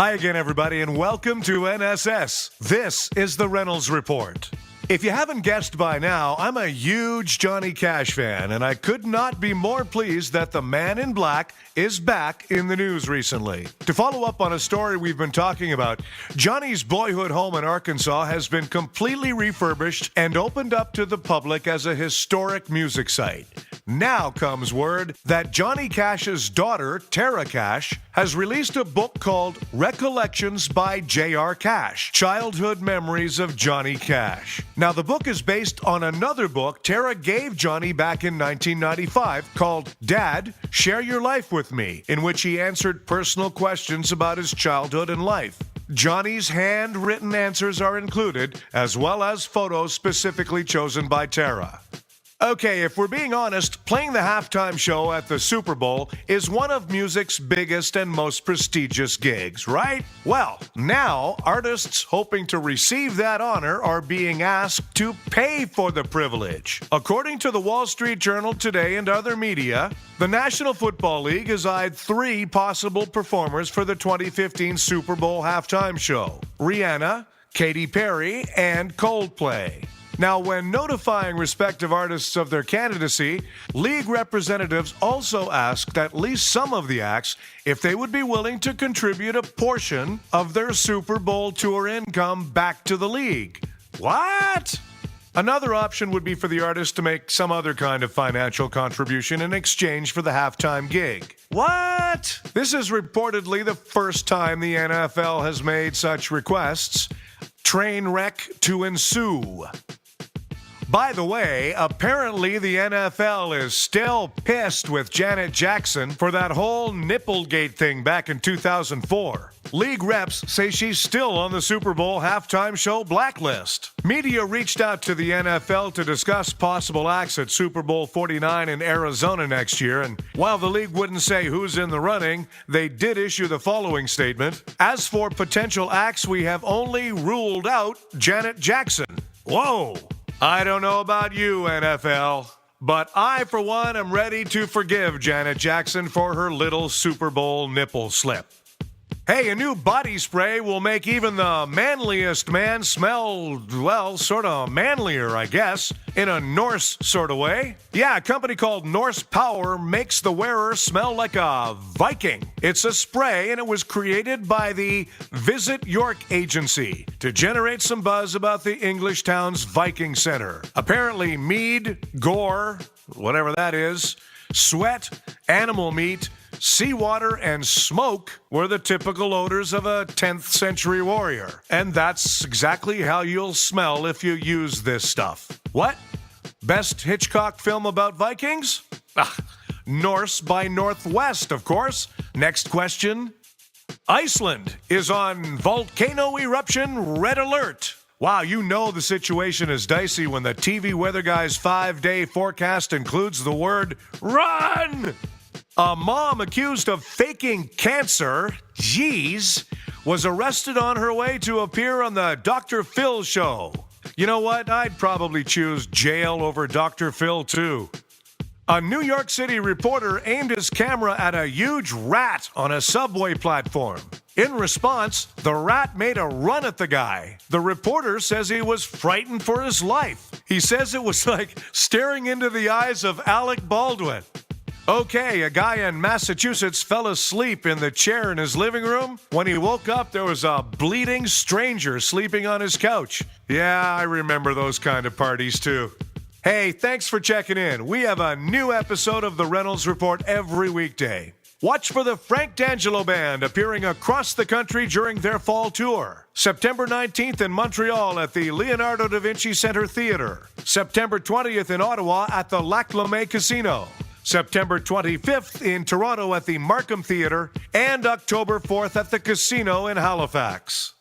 Hi again, everybody, and welcome to NSS. This is the Reynolds Report. If you haven't guessed by now, I'm a huge Johnny Cash fan, and I could not be more pleased that the Man in Black is back in the news recently. To follow up on a story we've been talking about, Johnny's boyhood home in Arkansas has been completely refurbished and opened up to the public as a historic music site. Now comes word that Johnny Cash's daughter, Tara Cash, has released a book called Recollections by J.R. Cash, Childhood Memories of Johnny Cash. Now, the book is based on another book Tara gave Johnny back in 1995 called Dad, Share Your Life with Me, in which he answered personal questions about his childhood and life. Johnny's handwritten answers are included, as well as photos specifically chosen by Tara. Okay, if we're being honest, playing the halftime show at the Super Bowl is one of music's biggest and most prestigious gigs, right? Well, now artists hoping to receive that honor are being asked to pay for the privilege. According to the Wall Street Journal today and other media, the National Football League has eyed 3 possible performers for the 2015 Super Bowl halftime show: Rihanna, Katy Perry, and Coldplay. Now, when notifying respective artists of their candidacy, league representatives also asked at least some of the acts if they would be willing to contribute a portion of their Super Bowl tour income back to the league. What? Another option would be for the artist to make some other kind of financial contribution in exchange for the halftime gig. What? This is reportedly the first time the NFL has made such requests. Train wreck to ensue. By the way, apparently the NFL is still pissed with Janet Jackson for that whole Nipplegate thing back in 2004. League reps say she's still on the Super Bowl halftime show blacklist. Media reached out to the NFL to discuss possible acts at Super Bowl 49 in Arizona next year, and while the league wouldn't say who's in the running, they did issue the following statement: "As for potential acts, we have only ruled out Janet Jackson." Whoa! I don't know about you, NFL, but I, for one, am ready to forgive Janet Jackson for her little Super Bowl nipple slip. Hey, a new body spray will make even the manliest man smell, well, sort of manlier, I guess, in a Norse sort of way. Yeah, a company called Norse Power makes the wearer smell like a Viking. It's a spray, and it was created by the Visit York agency to generate some buzz about the English town's Viking Center. Apparently, mead, gore, whatever that is, sweat, animal meat, seawater, and smoke were the typical odors of a 10th century warrior. And that's exactly how you'll smell if you use this stuff. What? Best Hitchcock film about Vikings? Norse by Northwest, of course. Next question. Iceland is on volcano eruption red alert. Wow, you know the situation is dicey when the TV weather guy's 5-day forecast includes the word run. A mom accused of faking cancer, was arrested on her way to appear on the Dr. Phil show. You know what? I'd probably choose jail over Dr. Phil, too. A New York City reporter aimed his camera at a huge rat on a subway platform. In response, the rat made a run at the guy. The reporter says he was frightened for his life. He says it was like staring into the eyes of Alec Baldwin. Okay, a guy in Massachusetts fell asleep in the chair in his living room. When he woke up, there was a bleeding stranger sleeping on his couch. Yeah, I remember those kind of parties too. Hey, thanks for checking in. We have a new episode of the Reynolds Report every weekday. Watch for the Frank D'Angelo Band appearing across the country during their fall tour. September 19th in Montreal at the Leonardo da Vinci Centre Theatre. September 20th in Ottawa at the Lac Lemay Casino. September 25th in Toronto at the Markham Theatre, and October 4th at the Casino in Halifax.